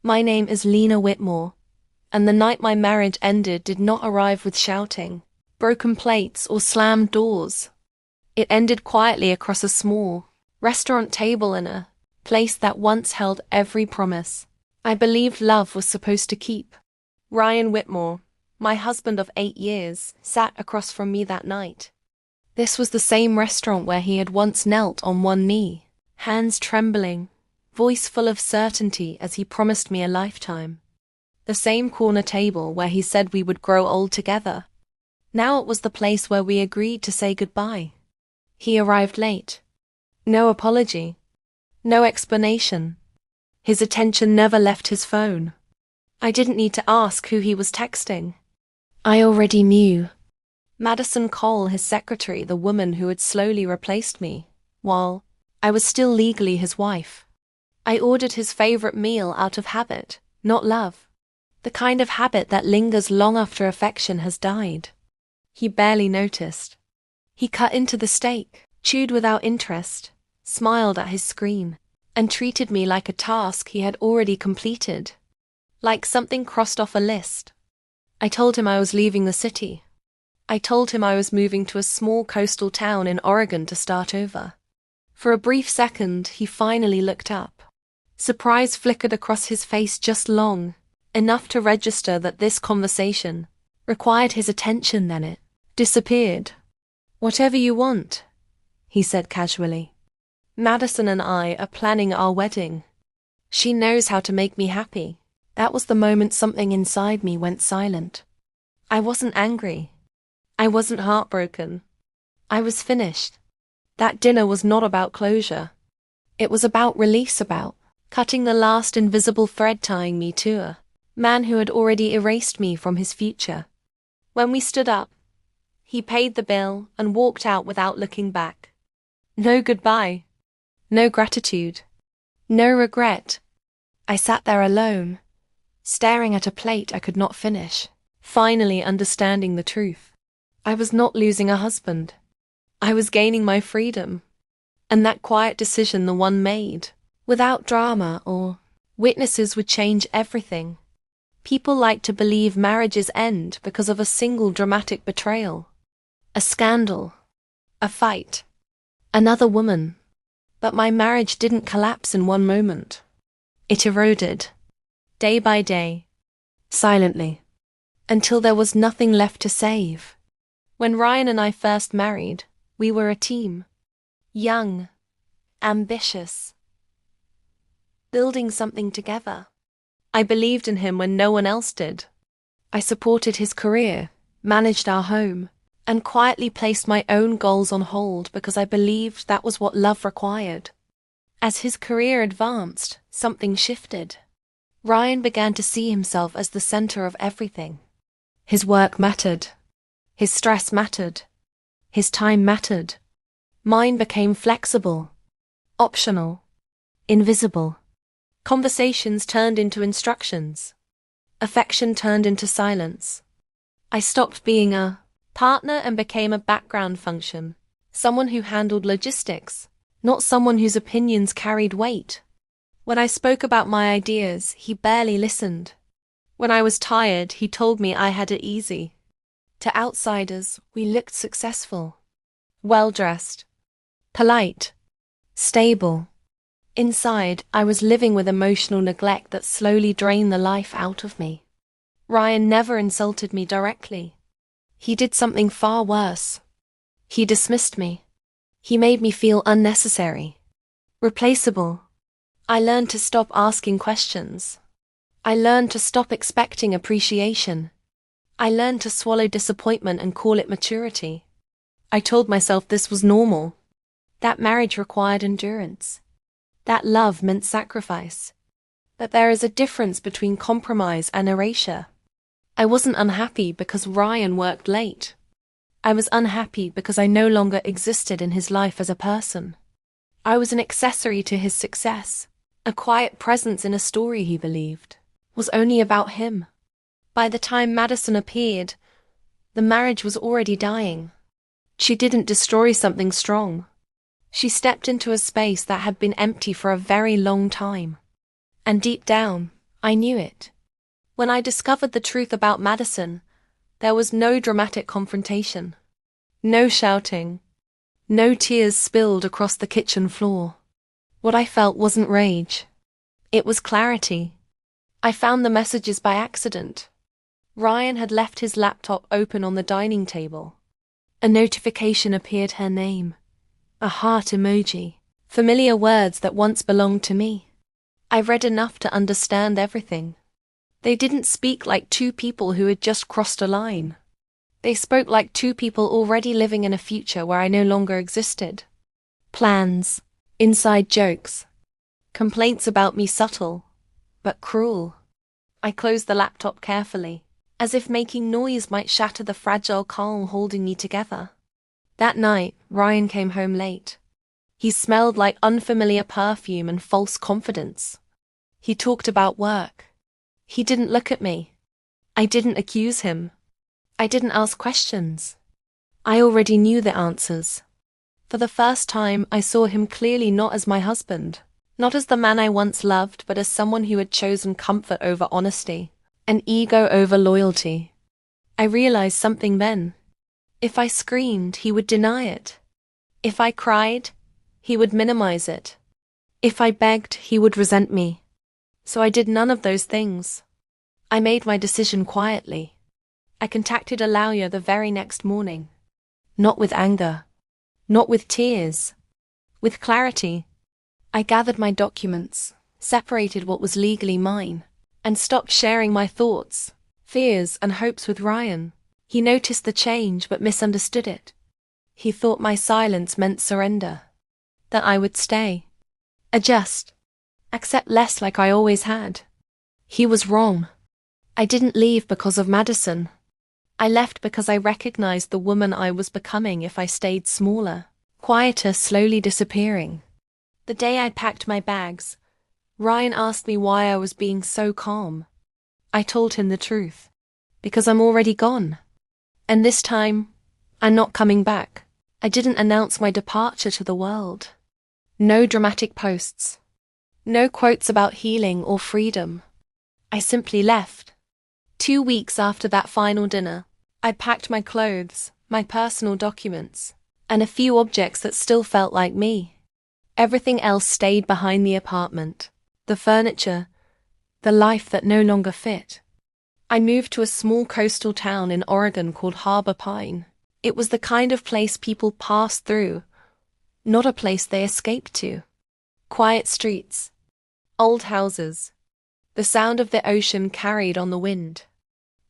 My name is Lina Whitmore, and the night my marriage ended did not arrive with shouting, broken plates, or slammed doors. It ended quietly across a small restaurant table in a place that once held every promise I believed love was supposed to keep. Ryan Whitmore, my husband of 8 years, sat across from me that night. This was the same restaurant where he had once knelt on one knee, hands trembling, voice full of certainty as he promised me a lifetime. The same corner table where he said we would grow old together. Now it was the place where we agreed to say goodbye. He arrived late. No apology. No explanation. His attention never left his phone. I didn't need to ask who he was texting. I already knew. Madison Cole, his secretary, the woman who had slowly replaced me, while I was still legally his wife. I ordered his favorite meal out of habit, not love. The kind of habit that lingers long after affection has died. He barely noticed. He cut into the steak, chewed without interest, smiled at his screen, and treated me like a task he had already completed. Like something crossed off a list. I told him I was leaving the city. I told him I was moving to a small coastal town in Oregon to start over. For a brief second, he finally looked up. Surprise flickered across his face just long, enough to register that this conversation required his attention, then it disappeared. "Whatever you want," he said casually. "Madison and I are planning our wedding. She knows how to make me happy." That was the moment something inside me went silent. I wasn't angry. I wasn't heartbroken. I was finished. That dinner was not about closure. It was about release, about cutting the last invisible thread tying me to a man who had already erased me from his future. When we stood up, he paid the bill and walked out without looking back. No goodbye. No gratitude. No regret. I sat there alone, staring at a plate I could not finish, finally understanding the truth. I was not losing a husband. I was gaining my freedom. And that quiet decision, the one made without drama or witnesses, would change everything. People like to believe marriages end because of a single dramatic betrayal. A scandal. A fight. Another woman. But my marriage didn't collapse in one moment. It eroded. Day by day. Silently. Until there was nothing left to save. When Ryan and I first married, we were a team. Young. Ambitious. Building something together. I believed in him when no one else did. I supported his career, managed our home, and quietly placed my own goals on hold because I believed that was what love required. As his career advanced, something shifted. Ryan began to see himself as the center of everything. His work mattered. His stress mattered. His time mattered. Mine became flexible, optional, invisible. Conversations turned into instructions. Affection turned into silence. I stopped being a partner and became a background function, someone who handled logistics, not someone whose opinions carried weight. When I spoke about my ideas, he barely listened. When I was tired, he told me I had it easy. To outsiders, we looked successful, well-dressed, polite, stable. Inside, I was living with emotional neglect that slowly drained the life out of me. Ryan never insulted me directly. He did something far worse. He dismissed me. He made me feel unnecessary, replaceable. I learned to stop asking questions. I learned to stop expecting appreciation. I learned to swallow disappointment and call it maturity. I told myself this was normal. That marriage required endurance. That love meant sacrifice. That there is a difference between compromise and erasure. I wasn't unhappy because Ryan worked late. I was unhappy because I no longer existed in his life as a person. I was an accessory to his success, a quiet presence in a story he believed was only about him. By the time Madison appeared, the marriage was already dying. She didn't destroy something strong. She stepped into a space that had been empty for a very long time. And deep down, I knew it. When I discovered the truth about Madison, there was no dramatic confrontation. No shouting. No tears spilled across the kitchen floor. What I felt wasn't rage. It was clarity. I found the messages by accident. Ryan had left his laptop open on the dining table. A notification appeared, her name. A heart emoji. Familiar words that once belonged to me. I read enough to understand everything. They didn't speak like two people who had just crossed a line. They spoke like two people already living in a future where I no longer existed. Plans, inside jokes, complaints about me subtle, but cruel. I closed the laptop carefully, as if making noise might shatter the fragile calm holding me together. That night, Ryan came home late. He smelled like unfamiliar perfume and false confidence. He talked about work. He didn't look at me. I didn't accuse him. I didn't ask questions. I already knew the answers. For the first time, I saw him clearly, not as my husband, not as the man I once loved, but as someone who had chosen comfort over honesty, and ego over loyalty. I realized something then. If I screamed, he would deny it. If I cried, he would minimize it. If I begged, he would resent me. So I did none of those things. I made my decision quietly. I contacted a lawyer the very next morning. Not with anger. Not with tears. With clarity. I gathered my documents, separated what was legally mine, and stopped sharing my thoughts, fears, and hopes with Ryan. He noticed the change but misunderstood it. He thought my silence meant surrender. That I would stay. Adjust. Accept less like I always had. He was wrong. I didn't leave because of Madison. I left because I recognized the woman I was becoming if I stayed smaller, quieter, slowly disappearing. The day I packed my bags, Ryan asked me why I was being so calm. I told him the truth. Because I'm already gone. And this time, I'm not coming back. I didn't announce my departure to the world. No dramatic posts. No quotes about healing or freedom. I simply left. 2 weeks after that final dinner, I packed my clothes, my personal documents, and a few objects that still felt like me. Everything else stayed behind the apartment, the furniture, the life that no longer fit. I moved to a small coastal town in Oregon called Harbor Pine. It was the kind of place people passed through, not a place they escaped to. Quiet streets, old houses, the sound of the ocean carried on the wind.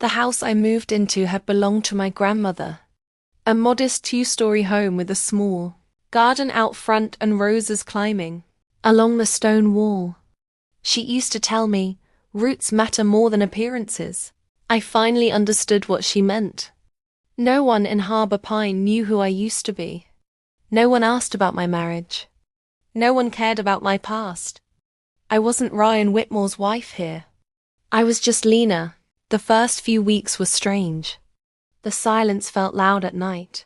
The house I moved into had belonged to my grandmother. A modest 2-story home with a small garden out front and roses climbing along the stone wall. She used to tell me, roots matter more than appearances. I finally understood what she meant. No one in Harbor Pine knew who I used to be. No one asked about my marriage. No one cared about my past. I wasn't Ryan Whitmore's wife here. I was just Lina. The first few weeks were strange. The silence felt loud at night.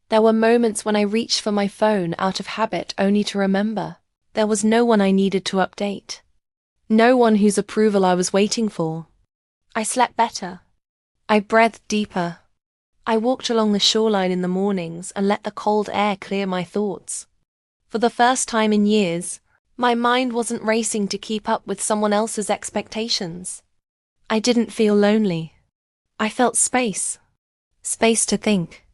There were moments when I reached for my phone out of habit only to remember there was no one I needed to update. No one whose approval I was waiting for. I slept better. I breathed deeper. I walked along the shoreline in the mornings and let the cold air clear my thoughts. For the first time in years, my mind wasn't racing to keep up with someone else's expectations. I didn't feel lonely. I felt space. Space to think.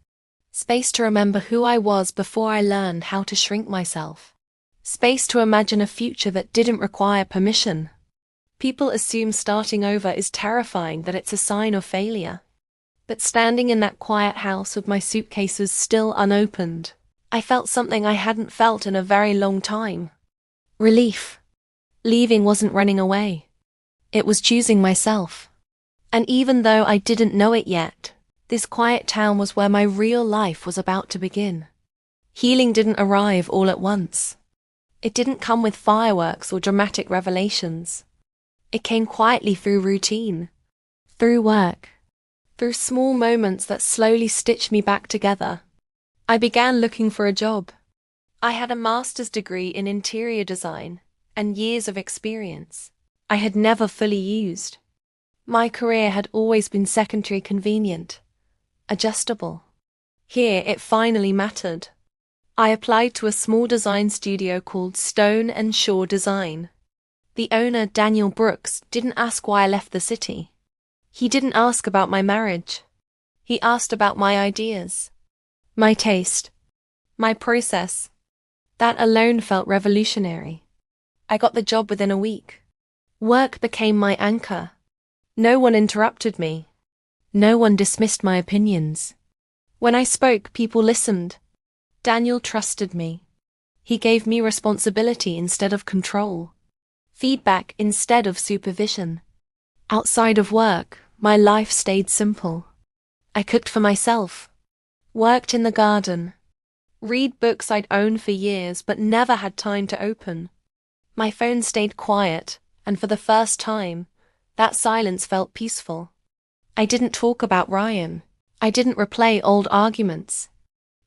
Space to remember who I was before I learned how to shrink myself. Space to imagine a future that didn't require permission. People assume starting over is terrifying, that it's a sign of failure. But standing in that quiet house with my suitcases still unopened, I felt something I hadn't felt in a very long time. Relief. Leaving wasn't running away. It was choosing myself. And even though I didn't know it yet, this quiet town was where my real life was about to begin. Healing didn't arrive all at once. It didn't come with fireworks or dramatic revelations. It came quietly through routine, through work, through small moments that slowly stitched me back together. I began looking for a job. I had a master's degree in interior design and years of experience. I had never fully used. My career had always been secondary, convenient, adjustable. Here it finally mattered. I applied to a small design studio called Stone and Shore Design. The owner, Daniel Brooks, didn't ask why I left the city. He didn't ask about my marriage. He asked about my ideas, my taste, my process. That alone felt revolutionary. I got the job within a week. Work became my anchor. No one interrupted me. No one dismissed my opinions. When I spoke, people listened. Daniel trusted me. He gave me responsibility instead of control, feedback instead of supervision. Outside of work, my life stayed simple. I cooked for myself, worked in the garden, read books I'd owned for years but never had time to open. My phone stayed quiet, and for the first time, that silence felt peaceful. I didn't talk about Ryan. I didn't replay old arguments.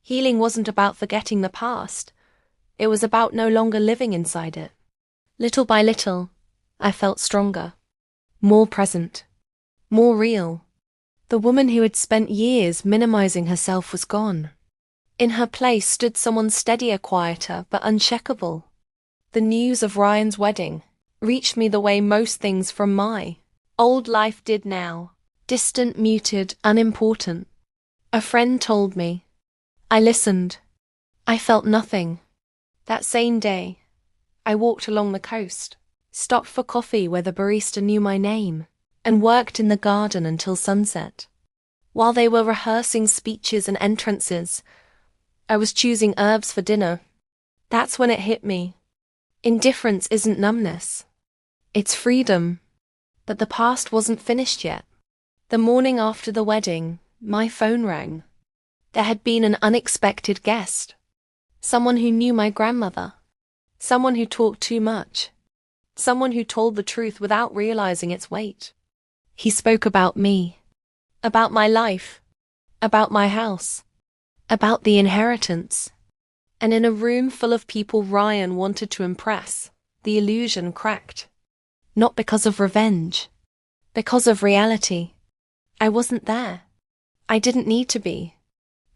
Healing wasn't about forgetting the past. It was about no longer living inside it. Little by little, I felt stronger, more present, more real. The woman who had spent years minimizing herself was gone. In her place stood someone steadier, quieter, but uncheckable. The news of Ryan's wedding reached me the way most things from my old life did now. Distant, muted, unimportant. A friend told me. I listened. I felt nothing. That same day, I walked along the coast, stopped for coffee where the barista knew my name, and worked in the garden until sunset. While they were rehearsing speeches and entrances, I was choosing herbs for dinner. That's when it hit me. Indifference isn't numbness. It's freedom. But the past wasn't finished yet. The morning after the wedding, my phone rang. There had been an unexpected guest. Someone who knew my grandmother. Someone who talked too much. Someone who told the truth without realizing its weight. He spoke about me. About my life. About my house. About the inheritance. And in a room full of people Ryan wanted to impress, the illusion cracked. Not because of revenge. Because of reality. I wasn't there. I didn't need to be.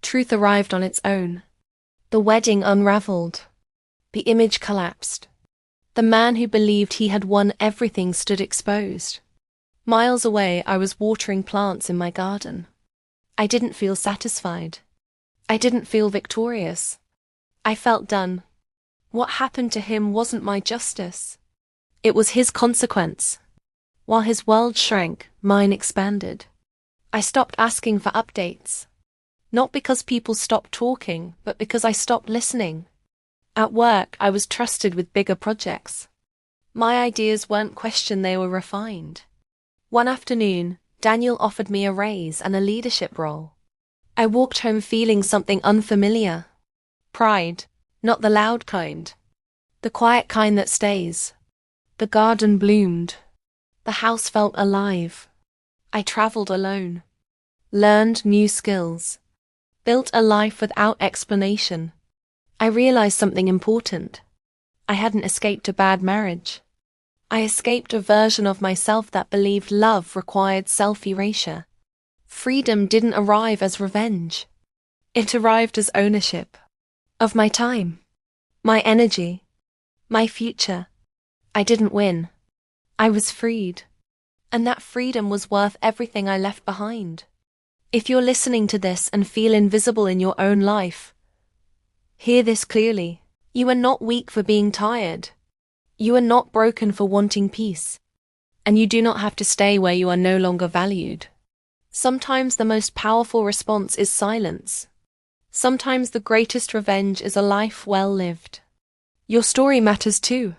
Truth arrived on its own. The wedding unraveled. The image collapsed. The man who believed he had won everything stood exposed. Miles away, I was watering plants in my garden. I didn't feel satisfied. I didn't feel victorious. I felt done. What happened to him wasn't my justice. It was his consequence. While his world shrank, mine expanded. I stopped asking for updates. Not because people stopped talking, but because I stopped listening. At work, I was trusted with bigger projects. My ideas weren't questioned, they were refined. One afternoon, Daniel offered me a raise and a leadership role. I walked home feeling something unfamiliar. Pride, not the loud kind. The quiet kind that stays. The garden bloomed. The house felt alive. I traveled alone. Learned new skills. Built a life without explanation. I realized something important. I hadn't escaped a bad marriage. I escaped a version of myself that believed love required self-erasure. Freedom didn't arrive as revenge. It arrived as ownership. Of my time. My energy. My future. I didn't win. I was freed. And that freedom was worth everything I left behind. If you're listening to this and feel invisible in your own life, hear this clearly. You are not weak for being tired. You are not broken for wanting peace. And you do not have to stay where you are no longer valued. Sometimes the most powerful response is silence. Sometimes the greatest revenge is a life well lived. Your story matters too.